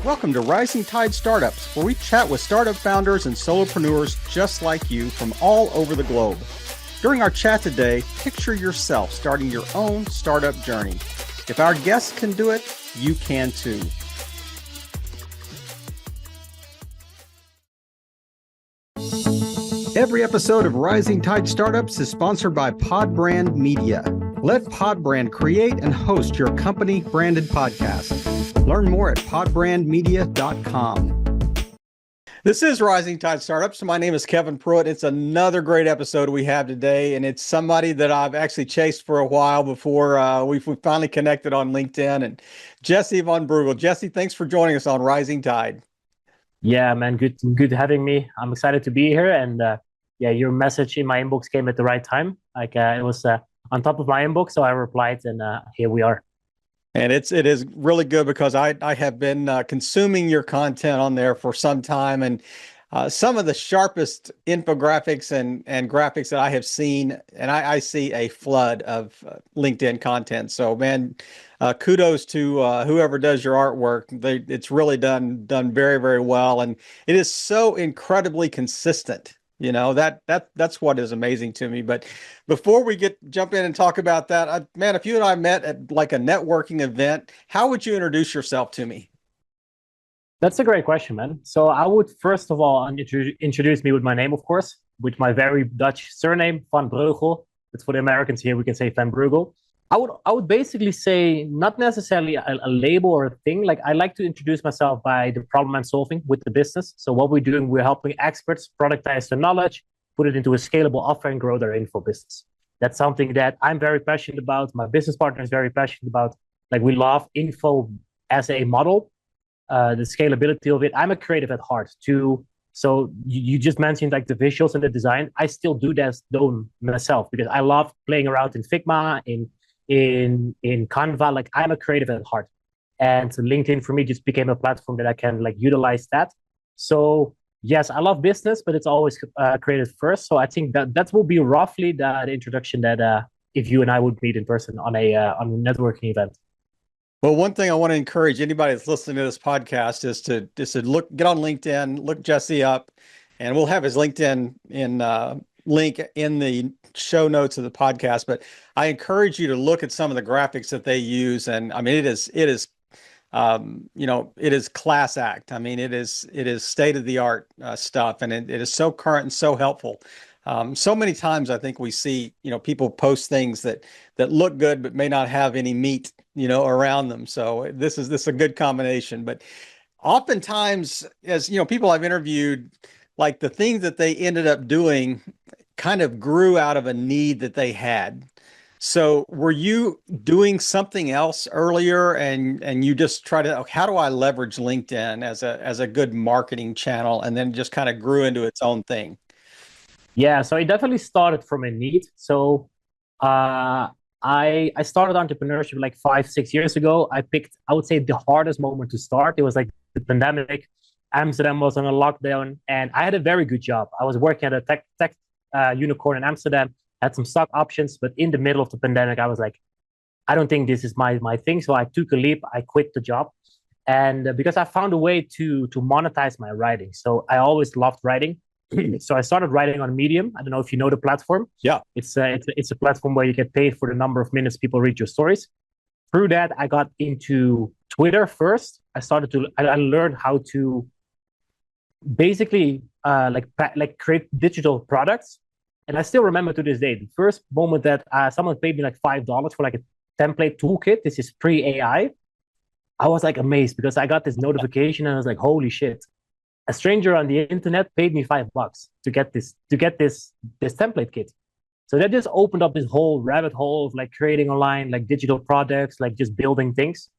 Welcome to Rising Tide Startups, where we chat with startup founders and solopreneurs just like you from all over the globe. During our chat today, picture yourself starting your own startup journey. If our guests can do it, you can too. Every episode of Rising Tide Startups is sponsored by Podbrand Media. Let Podbrand create and host your company branded podcast. Learn more at podbrandmedia.com. This is Rising Tide Startups. My name is Kevin Pruitt. It's another great episode we have today, and it's somebody that I've actually chased for a while before we finally connected on LinkedIn. And Jessie von Breugel. Jessie, thanks for joining us on Rising Tide. Yeah, man, good having me. I'm excited to be here, and yeah, your message in my inbox came at the right time. It was on top of my inbox, so I replied, and here we are. And it is really good because I have been consuming your content on there for some time, and some of the sharpest infographics and graphics that I have seen, and I see a flood of LinkedIn content. So, man, kudos to whoever does your artwork. It's really done very, very well, and it is so incredibly consistent. You know, that's what is amazing to me. But before we jump in and talk about that, man, if you and I met at like a networking event, how would you introduce yourself to me? That's a great question, man. So I would first of all introduce me with my name, of course, with my very Dutch surname, Van Breugel. But for the Americans here, we can say Van Breugel. I would basically say not necessarily a label or a thing. Like, I like to introduce myself by the problem I'm solving with the business. So what we're doing, we're helping experts productize their knowledge, put it into a scalable offer, and grow their info business. That's something that I'm very passionate about. My business partner is very passionate about. Like, we love info as a model, the scalability of it. I'm a creative at heart too. So you just mentioned like the visuals and the design. I still do that myself because I love playing around in Figma, in Canva. Like, I'm a creative at heart, and so LinkedIn for me just became a platform that I can like utilize that. So yes, I love business, but it's always creative first. So I think that will be roughly the introduction that if you and I would meet in person on a networking event. Well, one thing I want to encourage anybody that's listening to this podcast is to get on LinkedIn, look Jessie up, and we'll have his LinkedIn link in the show notes of the podcast. But I encourage you to look at some of the graphics that they use, and I mean it is class act. I mean it is state of the art stuff, and it is so current and so helpful. So many times I think we see people post things that look good but may not have any meat around them. So this is a good combination. But oftentimes, as people I've interviewed, like the things that they ended up doing kind of grew out of a need that they had. So were you doing something else earlier and you just try to, how do I leverage LinkedIn as a good marketing channel, and then just kind of grew into its own thing? Yeah, so it definitely started from a need. So I started entrepreneurship like 5-6 years ago. I would say the hardest moment to start. It was like the pandemic. Amsterdam was on a lockdown, and I had a very good job. I was working at a tech unicorn in Amsterdam, had some stock options, but in the middle of the pandemic, I was like, I don't think this is my thing. So I took a leap. I quit the job, and because I found a way to monetize my writing. So I always loved writing. So I started writing on Medium. I don't know if you know the platform. Yeah, it's a platform where you get paid for the number of minutes people read your stories. Through that, I got into Twitter first. I learned how to basically create digital products. And I still remember to this day the first moment that someone paid me like $5 for like a template toolkit. This is pre-AI. I was like amazed because I got this notification and I was like, holy shit. A stranger on the internet paid me $5 to get this template kit. So that just opened up this whole rabbit hole of like creating online like digital products, like just building things.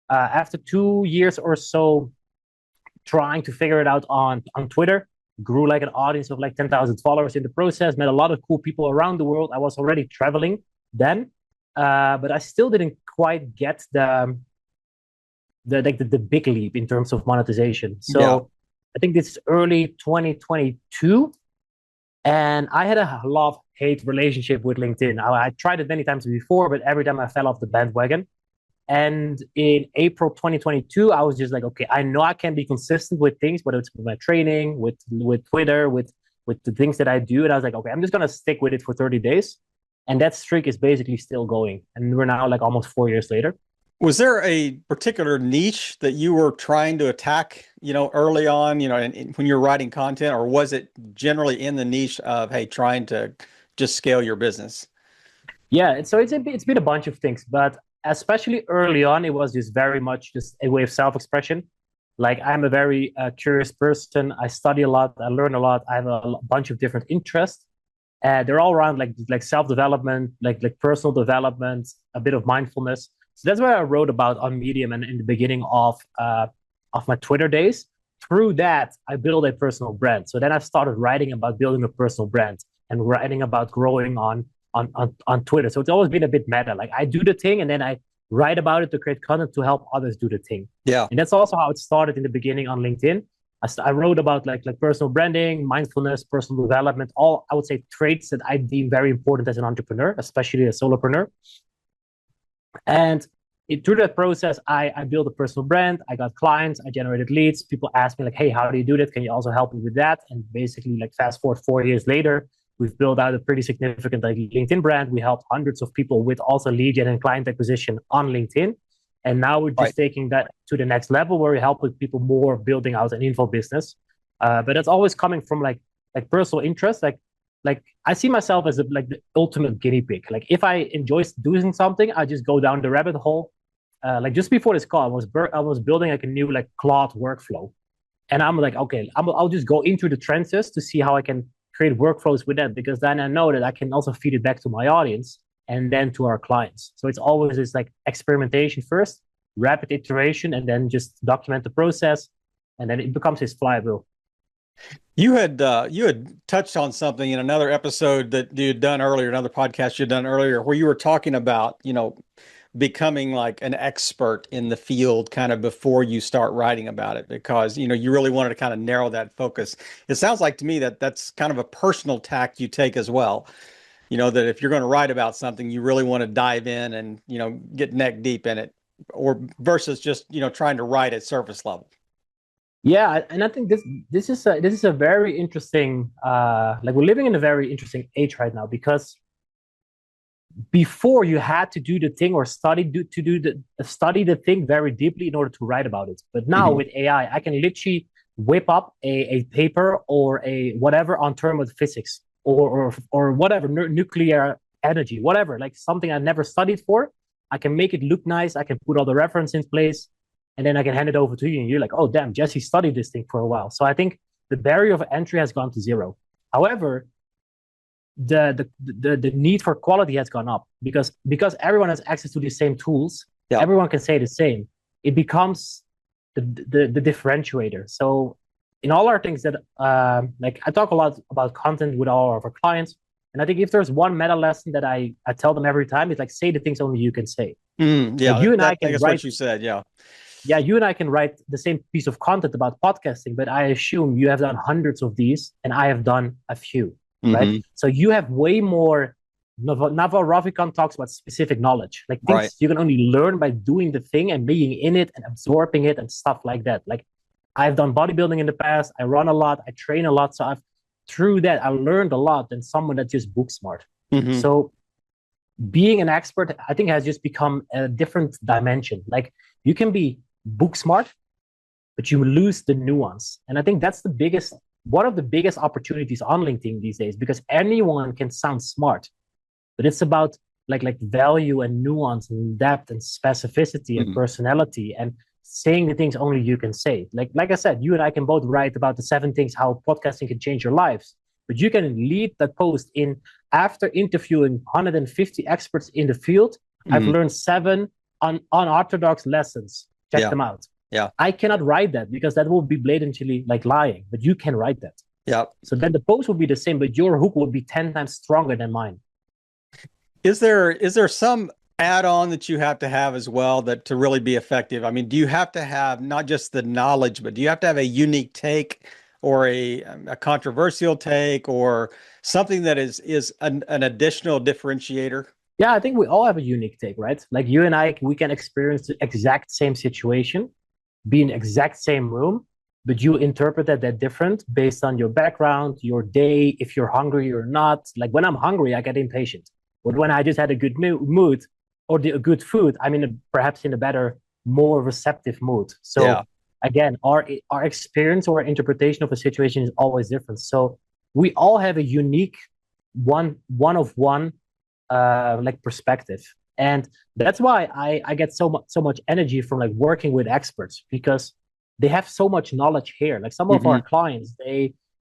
After 2 years or so trying to figure it out on Twitter, grew like an audience of like 10,000 followers in the process, met a lot of cool people around the world. I was already traveling then, but I still didn't quite get the big leap in terms of monetization. So yeah. I think this is early 2022, and I had a love-hate relationship with LinkedIn. I tried it many times before, but every time I fell off the bandwagon. And in April 2022, I was just like, okay, I know I can be consistent with things, whether it's with my training, with Twitter, with the things that I do. And I was like, okay, I'm just gonna stick with it for 30 days. And that streak is basically still going. And we're now like almost 4 years later. Was there a particular niche that you were trying to attack, early on, when you're writing content, or was it generally in the niche of, hey, trying to just scale your business? Yeah, so it's been a bunch of things, but especially early on, it was just very much just a way of self-expression. Like I'm a very curious person. I study a lot. I learn a lot. I have a bunch of different interests. They're all around like self-development, like personal development, a bit of mindfulness. So that's what I wrote about on Medium and in the beginning of my Twitter days. Through that, I built a personal brand. So then I started writing about building a personal brand and writing about growing on Twitter. So it's always been a bit meta. Like I do the thing and then I write about it to create content to help others do the thing. Yeah. And that's also how it started in the beginning on LinkedIn. I wrote about like personal branding, mindfulness, personal development, all I would say traits that I deem very important as an entrepreneur, especially a solopreneur. And through that process, I built a personal brand. I got clients. I generated leads. People asked me like, hey, how do you do that? Can you also help me with that? And basically, like fast forward 4 years later, we've built out a pretty significant like LinkedIn brand. We helped hundreds of people with also lead gen and client acquisition on LinkedIn. And now we're just taking that to the next level where we help with people more building out an info business. But it's always coming from like personal interest. Like I see myself as like the ultimate guinea pig. Like if I enjoy doing something, I just go down the rabbit hole. Like just before this call, I was building like a new like Claude workflow, and I'm like, okay, I'll just go into the trenches to see how I can create workflows with that, because then I know that I can also feed it back to my audience and then to our clients. So it's always this like experimentation first, rapid iteration, and then just document the process, and then it becomes this flywheel. You had touched on something in another episode that you had done earlier, another podcast you had done earlier, where you were talking about, becoming like an expert in the field kind of before you start writing about it, because, you really wanted to kind of narrow that focus. It sounds like to me that that's kind of a personal tack you take as well. That if you're going to write about something, you really want to dive in and, get neck deep in it, or versus just, trying to write at surface level. Yeah, and I think this is a very interesting like we're living in a very interesting age right now, because before you had to do the thing or study the thing very deeply in order to write about it. But now with AI, I can literally whip up a paper or a whatever on thermal physics or whatever, nuclear energy, whatever, like something I never studied for. I can make it look nice. I can put all the reference in place, and then I can hand it over to you, and you're like, oh, damn, Jesse studied this thing for a while. So I think the barrier of entry has gone to zero. However, the need for quality has gone up, because everyone has access to the same tools. Yeah. Everyone can say the same. It becomes the differentiator. So in all our things that like I talk a lot about content with all of our clients, and I think if there's one meta lesson that I tell them every time, it's like, say the things only you can say. Yeah, like I can write what you said. Yeah, you and I can write the same piece of content about podcasting, but I assume you have done hundreds of these and I have done a few, right? So you have way more. Naval Ravikant talks about specific knowledge, like things you can only learn by doing the thing and being in it and absorbing it and stuff like that. Like I've done bodybuilding in the past. I run a lot. I train a lot. So through that, I learned a lot than someone that's just book smart. So being an expert, I think, has just become a different dimension. Like you can be book smart, but you lose the nuance. And I think that's one of the biggest opportunities on LinkedIn these days, because anyone can sound smart, but it's about like value and nuance and depth and specificity and personality and saying the things only you can say. Like I said, you and I can both write about the 7 things how podcasting can change your lives, but you can lead that post in after interviewing 150 experts in the field. I've learned 7 unorthodox lessons. Check them out. Yeah. I cannot write that because that will be blatantly like lying, but you can write that. Yeah. So then the post will be the same, but your hook will be 10 times stronger than mine. Is there some add-on that you have to have as well that to really be effective? I mean, do you have to have not just the knowledge, but do you have to have a unique take or a controversial take or something that is an additional differentiator? Yeah, I think we all have a unique take, right? Like you and I, we can experience the exact same situation, be in the exact same room, but you interpret that different based on your background, your day, if you're hungry or not. Like when I'm hungry, I get impatient. But when I just had a good mood or a good food, I'm perhaps in a better, more receptive mood. Yeah. So again, our experience or interpretation of a situation is always different. So we all have a unique one of one like perspective. And that's why I get so much energy from like working with experts because they have so much knowledge here. Like some of our Hmm. clients,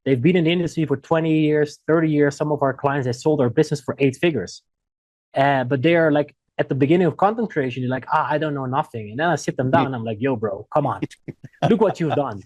they've been in the industry for 20 years, 30 years. Some of our clients, they sold their business for 8 figures. But they are like at the beginning of content creation, you're like, I don't know nothing. And then I sit them down and I'm like, yo, bro, come on, look what you've done.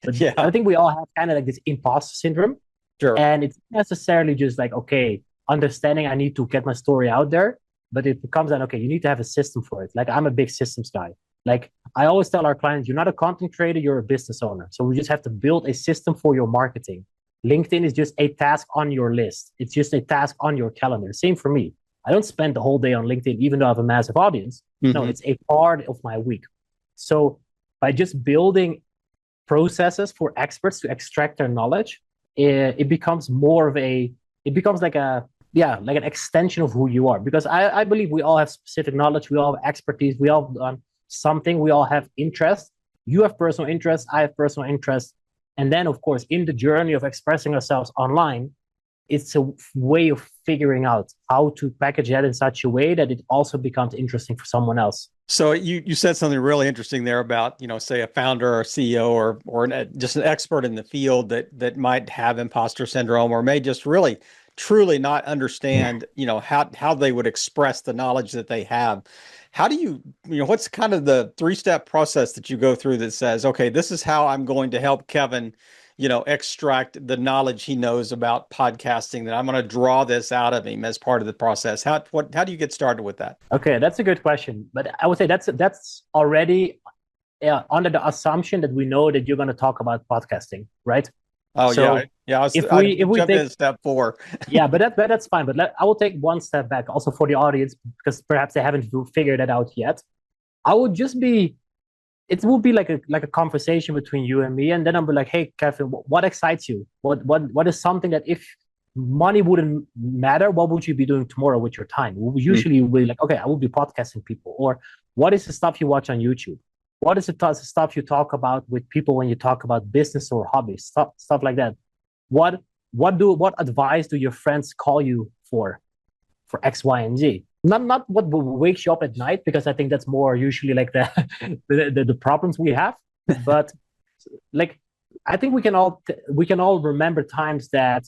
But I Yeah. think we all have kind of like this imposter syndrome. Sure. And it's necessarily just like, okay, understanding I need to get my story out there, but it becomes an okay, you need to have a system for it. Like I'm a big systems guy. Like I always tell our clients, you're not a content creator, you're a business owner. So we just have to build a system for your marketing. LinkedIn is just a task on your list. It's just a task on your calendar. Same for me. I don't spend the whole day on LinkedIn, even though I have a massive audience. No, Hmm. it's a part of my week. So by just building processes for experts to extract their knowledge, it becomes more of it becomes like a, yeah, like an extension of who you are. Because I believe we all have specific knowledge, we all have expertise, we all have done something, we all have interest. You have personal interest, I have personal interest. And then, of course, in the journey of expressing ourselves online, it's a way of figuring out how to package that in such a way that it also becomes interesting for someone else. So you said something really interesting there about, say a founder or CEO or just an expert in the field that might have imposter syndrome or may just really truly not understand, how they would express the knowledge that they have. How do what's kind of the three-step process that you go through that says, okay, this is how I'm going to help Kevin, extract the knowledge he knows about podcasting, that I'm going to draw this out of him as part of the process. How do you get started with that? Okay, that's a good question, but I would say that's already, yeah, under the assumption that we know that you're going to talk about podcasting, right? Oh yeah, So yeah. if I we jumped in take, step four. yeah, but that's fine. But I will take one step back also for the audience because perhaps they haven't figured it out yet. I would just be it would be like a conversation between you and me, and then I'll be like, hey, Kevin, what excites you? What is something that if money wouldn't matter, what would you be doing tomorrow with your time? We usually will be like, okay, I will be podcasting people, or what is the stuff you watch on YouTube? What is the stuff you talk about with people when you talk about business or hobbies, stuff like that? What what advice do your friends call you for X, Y, and Z. Not what wakes you up at night, because I think that's more usually like the the problems we have. But like I think we can all remember times that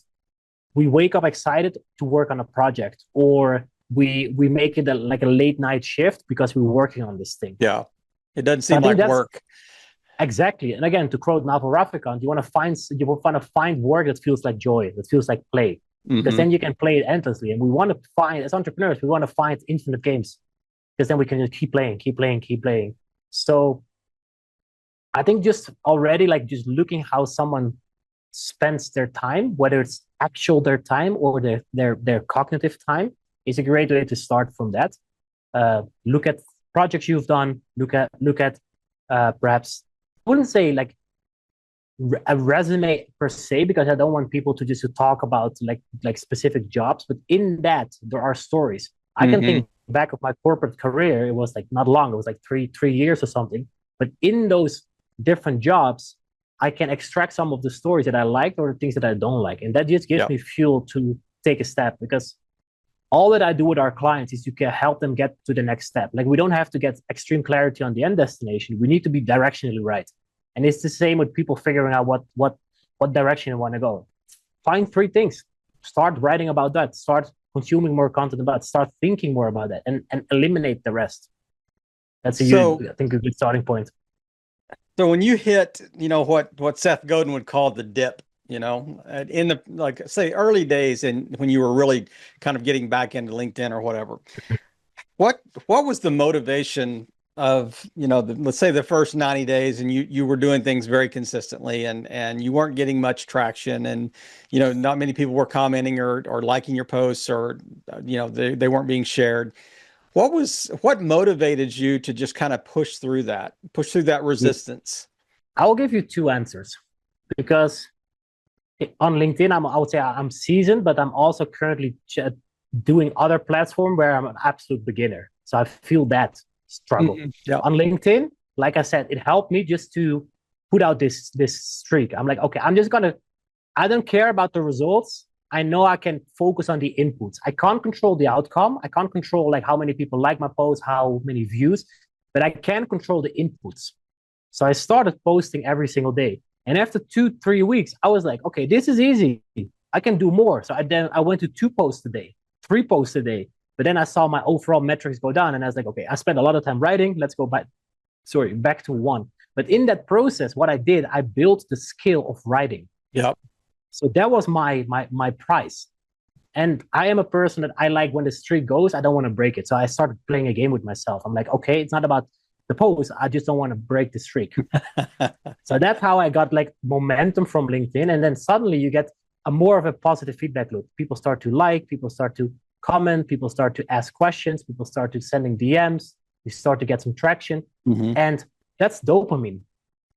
we wake up excited to work on a project, or we make it like a late night shift because we're working on this thing. Yeah, it doesn't So I seem think like that's work. exactly. And again, to quote Naval Ravikant, you want to find work that feels like joy, that feels like play, because Hmm. then you can play it endlessly. And we want to find, as entrepreneurs, we want to find infinite games, because then we can just keep playing, keep playing, keep playing. So I think just already like just looking how someone spends their time, whether it's actual their time or their cognitive time, is a great way to start from that. Look at projects you've done. Look at perhaps I wouldn't say like a resume per se, because I don't want people to just to talk about like specific jobs, but in that there are stories. I can Hmm. think back of my corporate career. It was like not long. It was like three years or something. But in those different jobs, I can extract some of the stories that I liked or the things that I don't like, and that just gives Yeah. me fuel to take a step, because all that I do with our clients is to help them get to the next step. Like we don't have to get extreme clarity on the end destination. We need to be directionally right. And it's the same with people figuring out what direction they want to go. Find three things. Start writing about that. Start consuming more content about it. Start thinking more about that, and eliminate the rest. That's So, I think a good starting point. so when you hit, what Seth Godin would call the dip, in the like say early days, and when you were really kind of getting back into LinkedIn or whatever, what was the motivation of, let's say the first 90 days and you were doing things very consistently and you weren't getting much traction and, not many people were commenting or liking your posts or, they weren't being shared. What motivated you to just kind of push through that resistance? I will give you two answers because on LinkedIn, I would say I'm seasoned, but I'm also currently doing other platform where I'm an absolute beginner. So I feel that struggle. Yeah. On LinkedIn, like I said, it helped me just to put out this streak. I'm like, okay, I don't care about the results. I know I can focus on the inputs. I can't control the outcome. I can't control like how many people like my post, how many views, but I can control the inputs. So I started posting every single day. And after 2-3 weeks, I was like, okay, this is easy. I can do more. So I went to 2 posts a day, 3 posts a day. But then I saw my overall metrics go down and I was like, okay, I spent a lot of time writing. Let's go back to 1. But in that process, what I did, I built the skill of writing. Yep. So that was my price. And I am a person that I like when the streak goes, I don't want to break it. So I started playing a game with myself. I'm like, okay, it's not about the post. I just don't want to break the streak. So that's how I got like momentum from LinkedIn. And then suddenly you get a more of a positive feedback loop. People start to like, people start to comment, people start to ask questions, people start to sending DMs, you start to get some traction. And that's dopamine.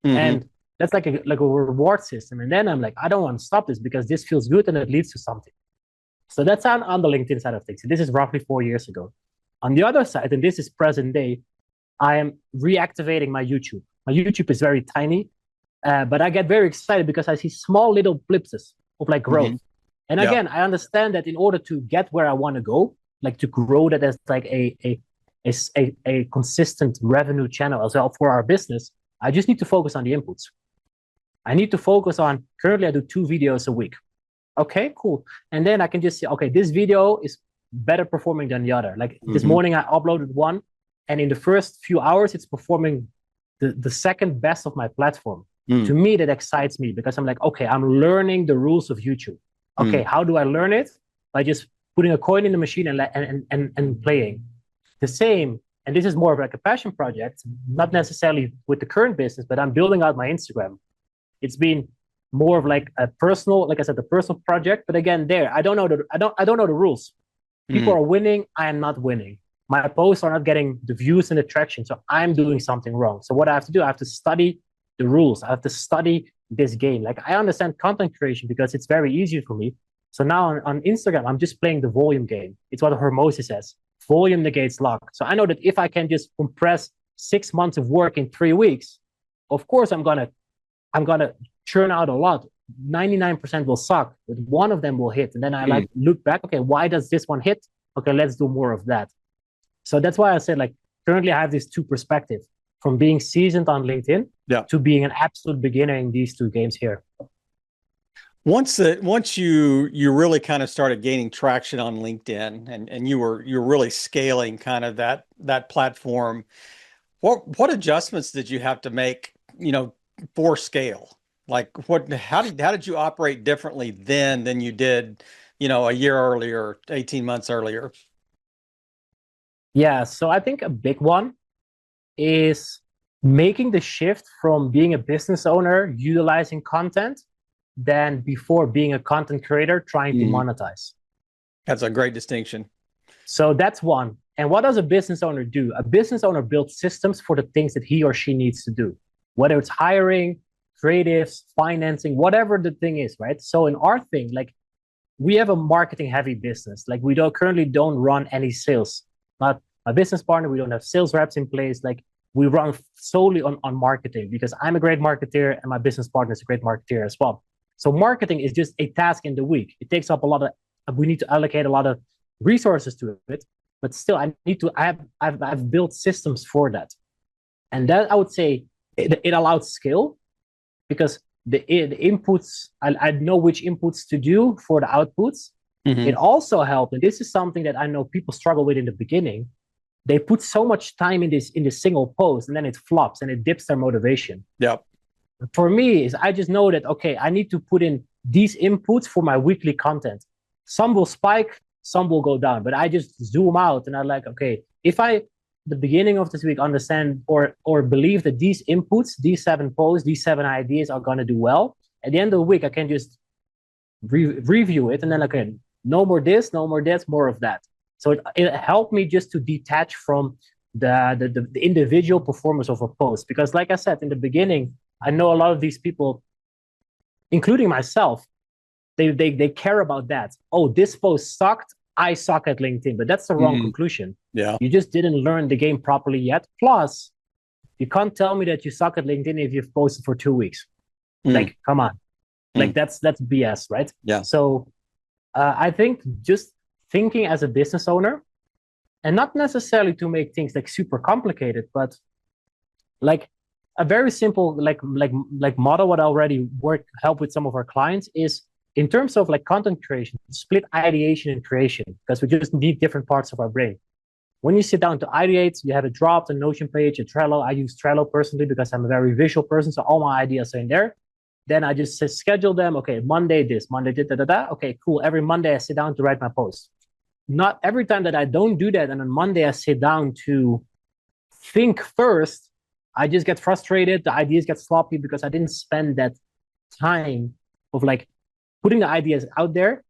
And that's like a reward system. And then I'm like, I don't want to stop this because this feels good and it leads to something. So that's on the LinkedIn side of things. So this is roughly 4 years ago. On the other side, and this is present day, I am reactivating my YouTube. My YouTube is very tiny, but I get very excited because I see small little blips of like growth. And again, I understand that in order to get where I want to go, like to grow that as like a consistent revenue channel as well for our business, I just need to focus on the inputs. I need to focus on, currently I do 2 videos a week. Okay, cool. And then I can just say, okay, this video is better performing than the other. Like this morning I uploaded one, and in the first few hours, it's performing the second best of my platform. To me, that excites me because I'm like, okay, I'm learning the rules of YouTube. Okay, how do I learn it? By just putting a coin in the machine and playing. The same, and this is more of like a passion project, not necessarily with the current business, but I'm building out my Instagram. It's been more of like a personal, like I said, the personal project. But again, I don't know the rules. People are winning. I am not winning. My posts are not getting the views and the traction. So I'm doing something wrong. So what I have to do, I have to study the rules. I have to study this game. Like I understand content creation because it's very easy for me. So now on Instagram, I'm just playing the volume game. It's what Hormozy says. Volume negates luck. So I know that if I can just compress 6 months of work in 3 weeks, of course I'm gonna churn out a lot. 99% will suck, but one of them will hit. And then I like look back, okay, why does this one hit? Okay, let's do more of that. So that's why I said like currently I have these 2 perspectives from being seasoned on LinkedIn to being an absolute beginner in these 2 games here. Once you really kind of started gaining traction on LinkedIn and you're really scaling kind of that platform, what adjustments did you have to make, for scale? Like how did you operate differently then than you did, a year earlier, 18 months earlier? Yeah, so I think a big one is making the shift from being a business owner, utilizing content, than before being a content creator trying to monetize. That's a great distinction. So that's one. And what does a business owner do? A business owner builds systems for the things that he or she needs to do, whether it's hiring, creatives, financing, whatever the thing is, right? So in our thing, like we have a marketing heavy business. Like we currently don't run any sales. Not a business partner, we don't have sales reps in place. Like we run solely on marketing because I'm a great marketeer and my business partner is a great marketeer as well. So marketing is just a task in the week. It takes up we need to allocate a lot of resources to it, but still I've built systems for that. And that I would say it allowed skill because the inputs, I know which inputs to do for the outputs. It also helped, and this is something that I know people struggle with in the beginning. They put so much time in this single post and then it flops and it dips their motivation. Yep. For me, is I just know that, okay, I need to put in these inputs for my weekly content. Some will spike, some will go down, but I just zoom out and I'm like, okay, if I the beginning of this week understand or believe that these inputs, these 7 posts, these 7 ideas are going to do well, at the end of the week, I can just review it and then, okay, no more this, no more that, more of that. So it helped me just to detach from the individual performance of a post. Because like I said, in the beginning, I know a lot of these people, including myself, they care about that. Oh, this post sucked. I suck at LinkedIn, but that's the wrong conclusion. Yeah. You just didn't learn the game properly yet. Plus, you can't tell me that you suck at LinkedIn if you've posted for 2 weeks. Like, come on. Like that's BS, right? Yeah. So I think just thinking as a business owner, and not necessarily to make things like super complicated, but like a very simple like model what I already help with some of our clients is in terms of like content creation, split ideation and creation, because we just need different parts of our brain. When you sit down to ideate, you have a draft, a Notion page, a Trello. I use Trello personally because I'm a very visual person, so all my ideas are in there. Then I just schedule them. Okay, Monday this, Monday da. Okay, cool. Every Monday I sit down to write my post. Not every time that I don't do that, and on Monday I sit down to think first, I just get frustrated. The ideas get sloppy because I didn't spend that time of like putting the ideas out there,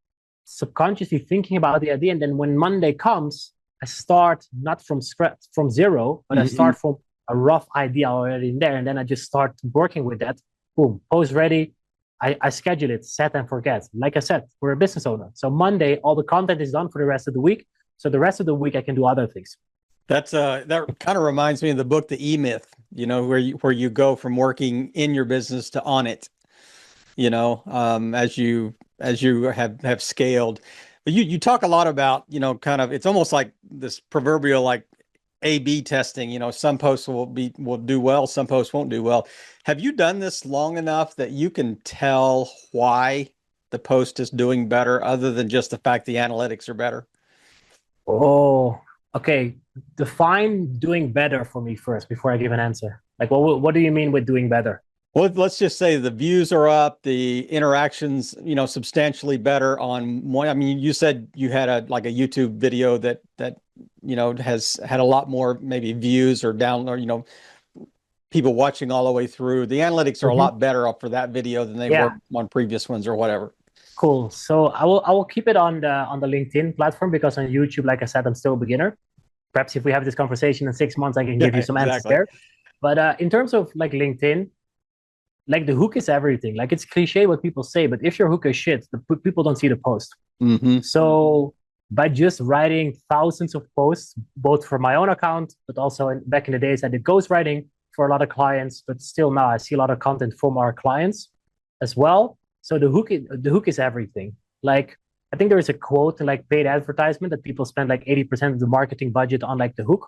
subconsciously thinking about the idea, and then when Monday comes, I start not from scratch, from zero, but I start from a rough idea already in there, and then I just start working with that. Boom, post ready. I schedule it, set and forget. Like I said, we're a business owner. So Monday, all the content is done for the rest of the week. So the rest of the week, I can do other things. That kind of reminds me of the book, The E-Myth, where you go from working in your business to on it, as you have scaled. But you talk a lot about, kind of, it's almost like this proverbial like A/B testing. Some posts will do well, some posts won't do well. Have you done this long enough that you can tell why the post is doing better other than just the fact the analytics are better? Oh, okay. Define doing better for me first before I give an answer. Like, what do you mean with doing better? Well, let's just say the views are up, the interactions, substantially better on one. I mean, you said you had a YouTube video that has had a lot more maybe views or download, people watching all the way through. The analytics are a lot better up for that video than they were on previous ones or whatever. Cool. So I will keep it on the LinkedIn platform because on YouTube, like I said, I'm still a beginner. Perhaps if we have this conversation in 6 months, I can give you some answers there. But in terms of like LinkedIn, like the hook is everything. Like it's cliche what people say, but if your hook is shit, people don't see the post. So by just writing thousands of posts, both for my own account, but also back in the days I did ghostwriting for a lot of clients, but still now I see a lot of content from our clients as well. So the hook is everything. Like I think there is a quote in like paid advertisement that people spend like 80% of the marketing budget on like the hook.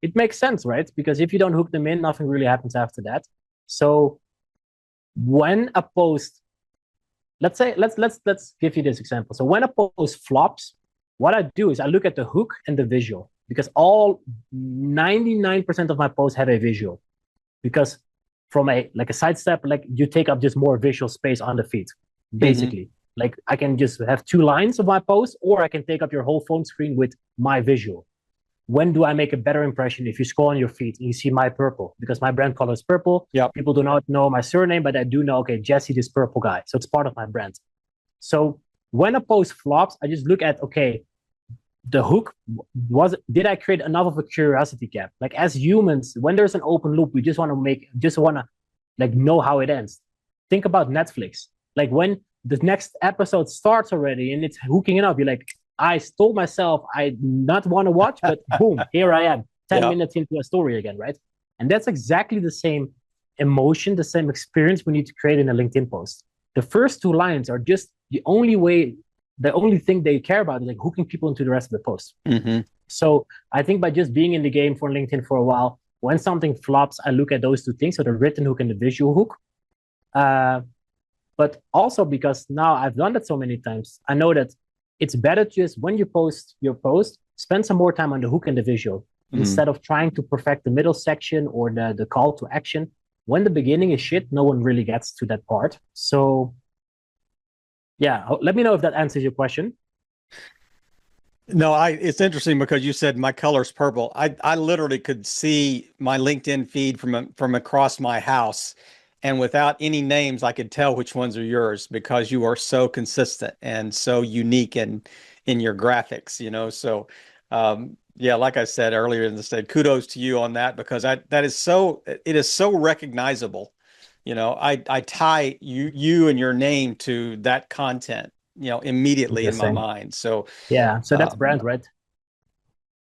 It makes sense, right? Because if you don't hook them in, nothing really happens after that. So when a post, let's give you this example. So when a post flops, what I do is I look at the hook and the visual, because all 99% of my posts have a visual. Because from a sidestep, like you take up just more visual space on the feed, basically. Like I can just have 2 lines of my post, or I can take up your whole phone screen with my visual. When do I make a better impression? If you scroll on your feed and you see my purple, because my brand color is purple. Yep. People do not know my surname, but I do know, okay, Jessie, this purple guy. So it's part of my brand. So when a post flops, I just look at, okay, the hook did I create enough of a curiosity gap? Like as humans, when there's an open loop, we just want to like know how it ends. Think about Netflix. Like when the next episode starts already and it's hooking it up, you're like, I told myself I not want to watch, but boom, here I am, 10 minutes into a story again, right? And that's exactly the same emotion, the same experience we need to create in a LinkedIn post. The first 2 lines are just the only thing they care about is like hooking people into the rest of the post. So I think by just being in the game for LinkedIn for a while, when something flops, I look at those 2 things, so the written hook and the visual hook. But also because now I've done that so many times, I know that it's better to just, when you post your post, spend some more time on the hook and the visual instead of trying to perfect the middle section or the call to action. When the beginning is shit, no one really gets to that part. So yeah, let me know if that answers your question. No, it's interesting because you said my color's purple. I literally could see my LinkedIn feed from across my house, and without any names, I could tell which ones are yours because you are so consistent and so unique in your graphics, you know. So yeah, like I said earlier in the day, kudos to you on that because that is so it is so recognizable. You know, I tie you and your name to that content, you know, immediately in my Interesting. mind. So Yeah. So that's um, brand, right?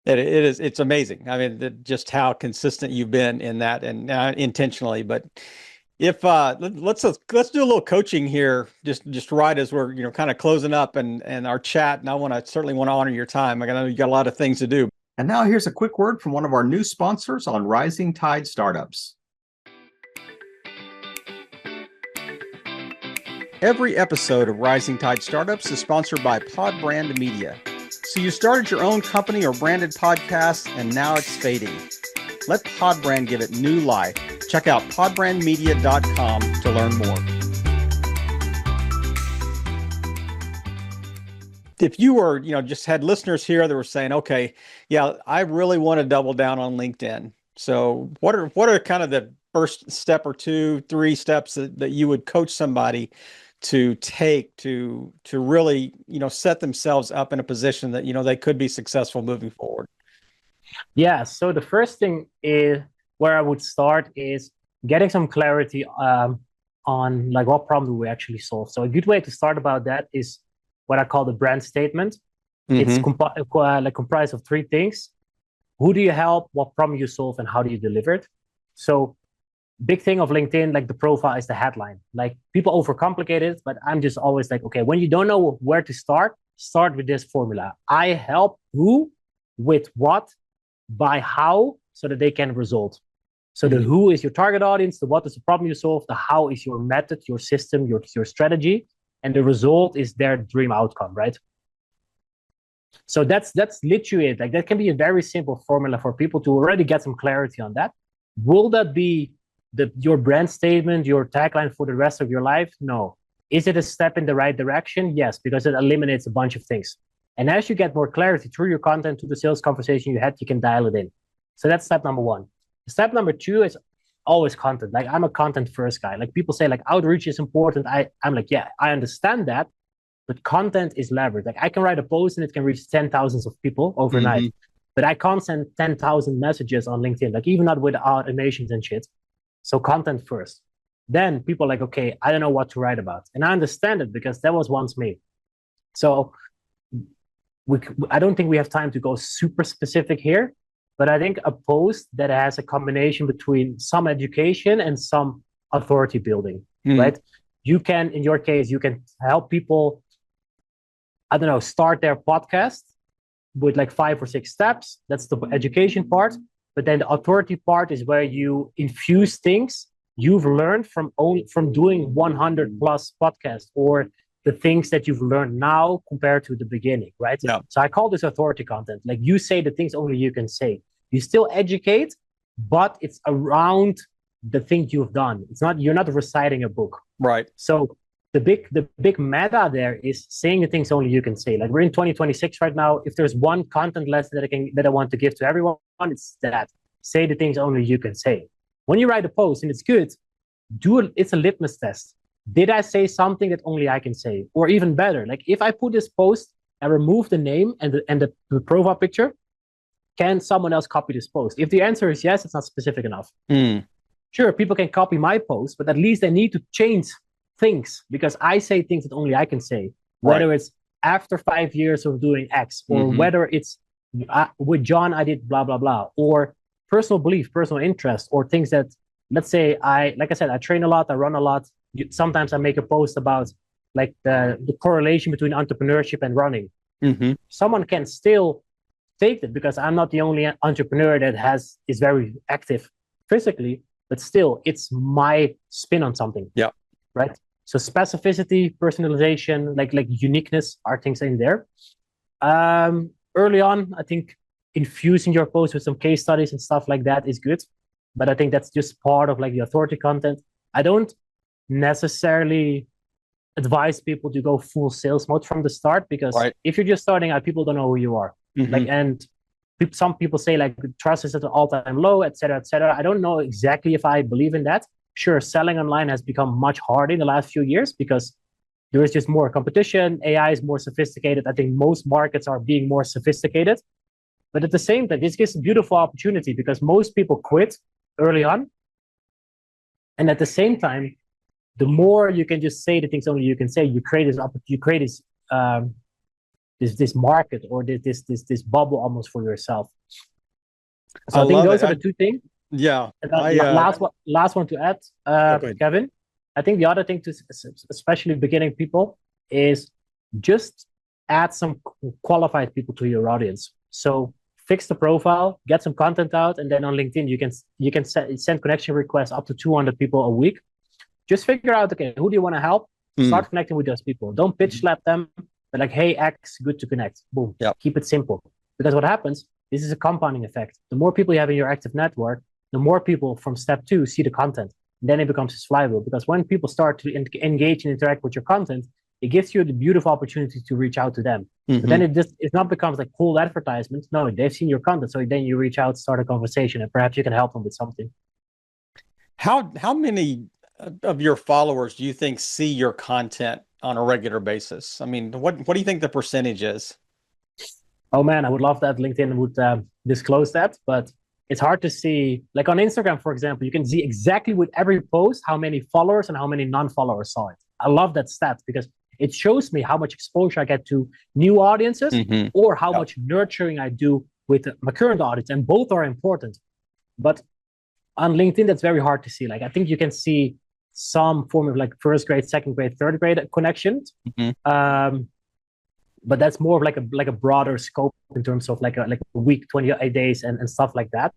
it's amazing. I mean, just how consistent you've been in that and intentionally. But if let's do a little coaching here, just right as we're kind of closing up and our chat. And I certainly want to honor your time. I know you got a lot of things to do. And now here's a quick word from one of our new sponsors on Rising Tide Startups. Every episode of Rising Tide Startups is sponsored by Pod Brand Media. So you started your own company or branded podcast, and now it's fading. Let Podbrand give it new life. Check out podbrandmedia.com to learn more. If you were, just had listeners here that were saying, okay, yeah, I really want to double down on LinkedIn. So what are kind of the first step or two, three steps that you would coach somebody to take to really, set themselves up in a position that, they could be successful moving forward? Yeah. So the first thing is where I would start is getting some clarity on like what problem do we actually solve. So a good way to start about that is what I call the brand statement. It's comprised of three things. Who do you help? What problem you solve? And how do you deliver it? So big thing of LinkedIn, like the profile is the headline. Like people overcomplicate it, but I'm just always like, okay, when you don't know where to start with this formula. I help who with what by how so that they can result. So the who is your target audience, the what is the problem you solve, the how is your method, your system, your strategy, and the result is their dream outcome, right? So that's literally it. Like that can be a very simple formula for people to already get some clarity on that. Will that be your brand statement, your tagline for the rest of your life? No. Is it a step in the right direction? Yes, because it eliminates a bunch of things. And as you get more clarity through your content, to the sales conversation you had, you can dial it in. So that's step number one. Step number two is always content. Like I'm a content first guy. Like people say like outreach is important. I'm like, yeah, I understand that, but content is leverage. Like I can write a post and it can reach 10,000s of people overnight, but I can't send 10,000 messages on LinkedIn, like even not with automations and shit. So content first. Then people are like, okay, I don't know what to write about. And I understand it because that was once me. So I don't think we have time to go super specific here, but I think a post that has a combination between some education and some authority building, right? You can, in your case, you can help people, I don't know, start their podcast with like 5 or 6 steps. That's the education part. But then the authority part is where you infuse things you've learned from doing 100 plus podcasts, or the things that you've learned now compared to the beginning, right? Yeah. So I call this authority content. Like you say the things only you can say. You still educate, but it's around the things you've done. You're not reciting a book. Right. So the big meta there is saying the things only you can say. Like we're in 2026 right now. If there's one content lesson that I want to give to everyone, it's that: say the things only you can say. When you write a post and it's good, it's a litmus test. Did I say something that only I can say? Or even better, like if I put this post and remove the name and the profile picture, can someone else copy this post? If the answer is yes, it's not specific enough. Sure, people can copy my post, but at least they need to change things because I say things that only I can say. Whether it's after 5 years of doing X, or whether it's with John, I did blah, blah, blah, or personal belief, personal interest, or things that, let's say, like I said, I train a lot, I run a lot. Sometimes I make a post about like the correlation between entrepreneurship and running. Someone can still take it because I'm not the only entrepreneur that is very active physically, but still it's my spin on something. Yeah. Right. So specificity, personalization, like uniqueness are things in there. Early on, I think infusing your post with some case studies and stuff like that is good. But I think that's just part of like the authority content. I don't necessarily advise people to go full sales mode from the start, because Right. if you're just starting out, people don't know who you are. Mhm. And some people say like trust is at an all-time low, et cetera, et cetera. I don't know exactly if I believe in that. Sure, selling online has become much harder in the last few years because there is just more competition. AI is more sophisticated. I think most markets are being more sophisticated. But at the same time, this gives a beautiful opportunity because most people quit early on. And at the same time, the more you can just say the things only you can say, you create this market or this bubble almost for yourself. So I I think love those it. are the two things. Yeah. And last one to add, Go ahead. Kevin. I think the other thing to especially beginning people is just add some qualified people to your audience. So fix the profile, get some content out, and then on LinkedIn you can send connection requests up to 200 people a week. Just figure out, okay, who do you want to help? Start connecting with those people. Don't pitch slap them, but like, hey, X, good to connect. Boom. Yep. Keep it simple. Because what happens, this is a compounding effect. The more people you have in your active network, the more people from step 2 see the content. Then it becomes a flywheel. Because when people start to engage and interact with your content, it gives you the beautiful opportunity to reach out to them. But then it not becomes like cold advertisement. No, they've seen your content. So then you reach out, start a conversation, and perhaps you can help them with something. How many of your followers do you think see your content on a regular basis? I mean, what do you think the percentage is? Oh man, I would love that LinkedIn would disclose that, but it's hard to see. Like on Instagram, for example, you can see exactly with every post how many followers and how many non-followers saw it. I love that stat because it shows me how much exposure I get to new audiences or how much nurturing I do with my current audience, and both are important. But on LinkedIn, that's very hard to see. Like I think you can see some form of like first grade, second grade, third grade connections. But that's more of like a broader scope in terms of like a week, 28 days and stuff like that.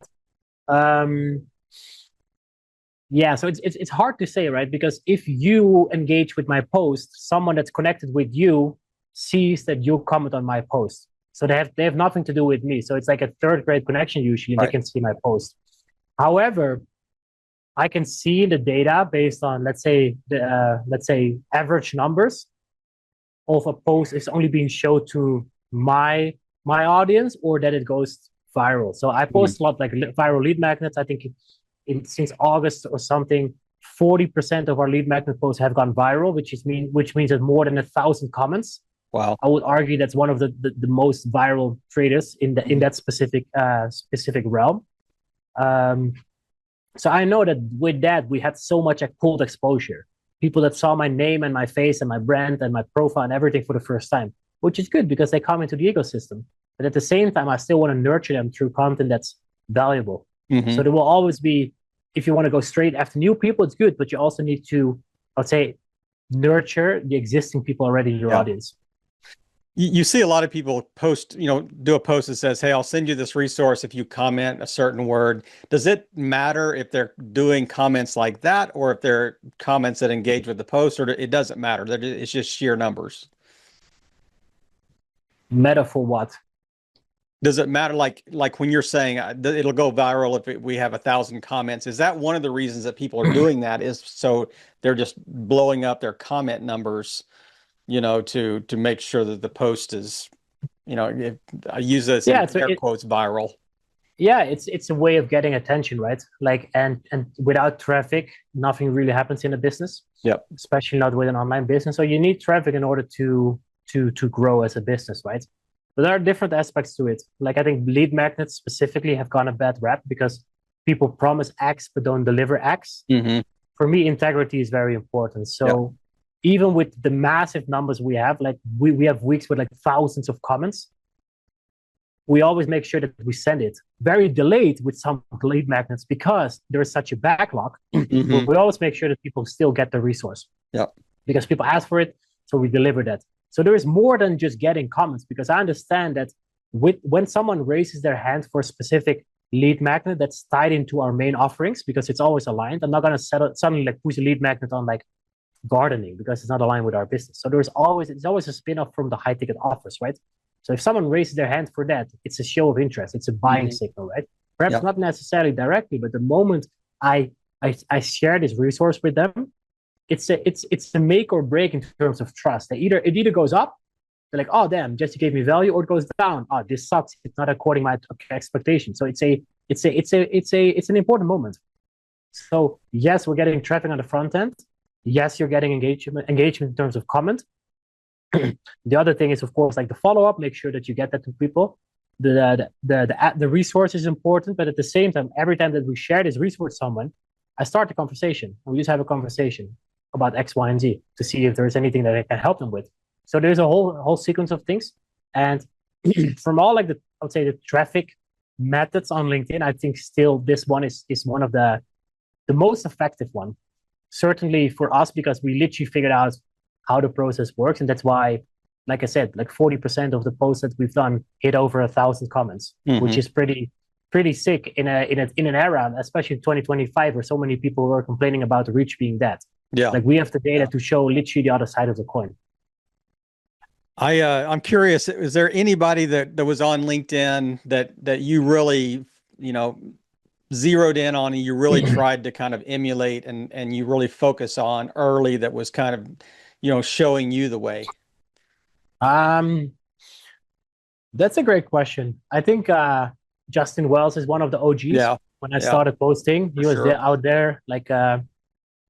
Yeah, so it's hard to say, right? Because if you engage with my post, someone that's connected with you sees that you comment on my post. So they have nothing to do with me. So it's like a third grade connection usually, and they can see my post. However, I can see the data based on let's say average numbers of a post is only being shown to my audience or that it goes viral. So I post a lot like viral lead magnets. I think since August or something, 40% of our lead magnet posts have gone viral, which means that more than 1,000 comments. Wow. I would argue that's one of the most viral traders in that specific realm. So I know that with that we had so much cold exposure. People that saw my name and my face and my brand and my profile and everything for the first time, which is good because they come into the ecosystem. But at the same time, I still want to nurture them through content that's valuable. So there will always be, if you want to go straight after new people, it's good, but you also need to, I'd say, nurture the existing people already in your audience. You see a lot of people post, do a post that says, hey, I'll send you this resource if you comment a certain word. Does it matter if they're doing comments like that or if they're comments that engage with the post, or it doesn't matter? It's just sheer numbers? Matter for what? Does it matter like when you're saying it'll go viral if we have 1,000 comments? Is that one of the reasons that people are doing that, is so they're just blowing up their comment numbers, to make sure that the post is, I use this in air quotes, viral. Yeah, it's a way of getting attention, right? Like and without traffic, nothing really happens in a business. Yep. Especially not with an online business. So you need traffic in order to grow as a business, right? But there are different aspects to it. Like I think lead magnets specifically have gone a bad rap because people promise X but don't deliver X. For me, integrity is very important. So even with the massive numbers we have, like we have weeks with like thousands of comments, we always make sure that we send it very delayed with some lead magnets because there is such a backlog. We always make sure that people still get the resource. Because people ask for it, so we deliver that. So there is more than just getting comments, because I understand that when someone raises their hand for a specific lead magnet that's tied into our main offerings, because it's always aligned. I'm not going to suddenly like push a lead magnet on like gardening because it's not aligned with our business. So it's always a spin-off from the high ticket offers, right? So if someone raises their hand for that, it's a show of interest. It's a buying signal, right? Perhaps not necessarily directly, but the moment I share this resource with them, it's a make or break in terms of trust. It either goes up, they're like, oh damn, Jesse gave me value, or it goes down. Oh, this sucks. It's not according to my expectation. So it's an important moment. So yes, we're getting traffic on the front end. Yes, you're getting engagement in terms of comment. The other thing is, of course, like the follow-up, make sure that you get that to people. The resource is important, but at the same time, every time that we share this resource with someone, I start the conversation. We just have a conversation about X, Y, and Z to see if there's anything that I can help them with. So there's a whole sequence of things. And from all like I would say the traffic methods on LinkedIn, I think still this one is one of the most effective one. Certainly for us, because we literally figured out how the process works. And that's why, like I said, like 40% of the posts that we've done hit over 1,000 comments, which is pretty sick in an era, especially in 2025, where so many people were complaining about the reach being dead. Yeah. Like we have the data to show literally the other side of the coin. I'm curious, is there anybody that was on LinkedIn that you really, zeroed in on and you really tried to kind of emulate and you really focus on early, that was kind of, showing you the way? That's a great question. I think Justin Wells is one of the OGs. Yeah. When I started posting, he was out there. Like I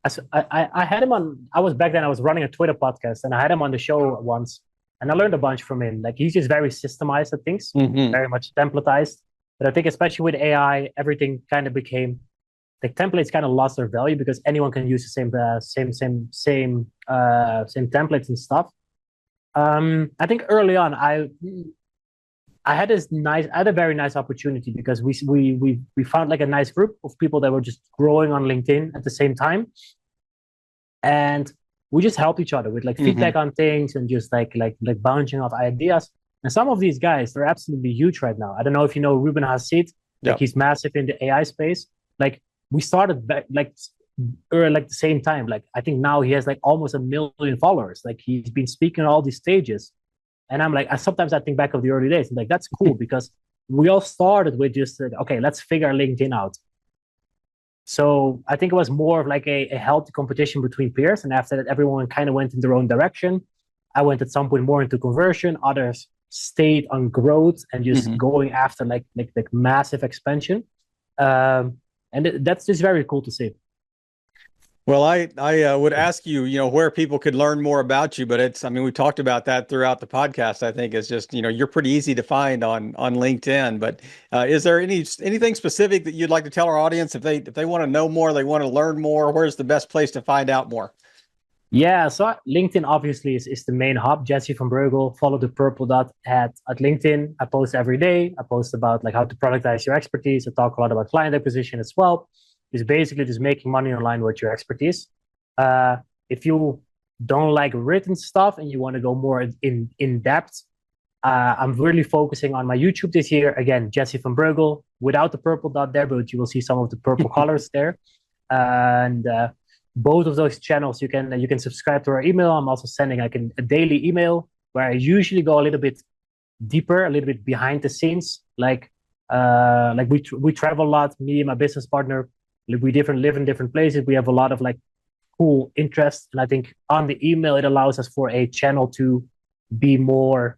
had him on. I was running a Twitter podcast, and I had him on the show once, and I learned a bunch from him. Like he's just very systemized at things, very much templatized. But I think especially with AI, everything kind of became like templates kind of lost their value because anyone can use the same templates and stuff. I think early on, I had a very nice opportunity because we found like a nice group of people that were just growing on LinkedIn at the same time, and we just helped each other with like feedback on things and just like bouncing off ideas. And some of these guys, they're absolutely huge right now. I don't know if you know Ruben Hassid. Like he's massive in the AI space. Like we started back like the same time. Like I think now he has like almost 1 million followers. Like he's been speaking on all these stages. And I'm like, sometimes I think back of the early days and like, that's cool because we all started with just, okay, let's figure LinkedIn out. So I think it was more of like a healthy competition between peers. And after that, everyone kind of went in their own direction. I went at some point more into conversion. Others stayed on growth and just going after like massive expansion. And that's just very cool to see. Well, I would ask you, where people could learn more about you, but we talked about that throughout the podcast. I think it's just, you're pretty easy to find on LinkedIn, but is there anything specific that you'd like to tell our audience if they want to know more, they want to learn more, where's the best place to find out more? Yeah, so LinkedIn obviously is the main hub. Jessie from Breugel. Follow the purple dot at LinkedIn. I post every day. I post about like how to productize your expertise. I talk a lot about client acquisition as well. It's basically just making money online with your expertise. If you don't like written stuff and you want to go more in depth, I'm really focusing on my YouTube this year. Again, Jessie from Breugel, without the purple dot there, but you will see some of the purple colors there. And both of those channels, you can subscribe to our email. I'm also sending like a daily email where I usually go a little bit deeper, a little bit behind the scenes. Like we travel a lot, me and my business partner. We live in different places. We have a lot of like cool interests. And I think on the email, it allows us for a channel to be more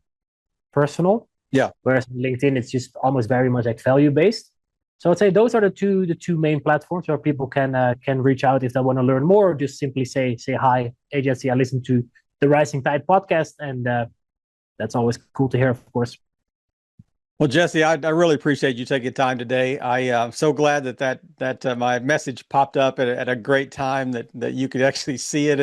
personal. Yeah. Whereas LinkedIn, it's just almost very much like value based. So I'd say those are the two main platforms where people can reach out if they want to learn more, or just simply say hi. Hey Jesse, I listen to the Rising Tide podcast, and that's always cool to hear, of course. Well, Jesse, I really appreciate you taking time today. I'm so glad that my message popped up at a great time that you could actually see it,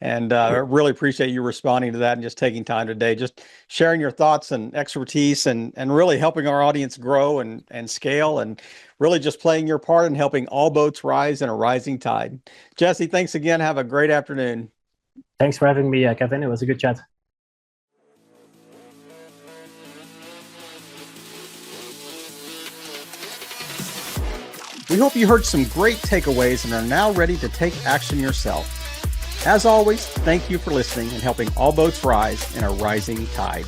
and I really appreciate you responding to that and just taking time today, just sharing your thoughts and expertise and really helping our audience grow and scale, and really just playing your part in helping all boats rise in a rising tide. Jesse, thanks again. Have a great afternoon. Thanks for having me, Kevin. It was a good chat. We hope you heard some great takeaways and are now ready to take action yourself. As always, thank you for listening and helping all boats rise in a rising tide.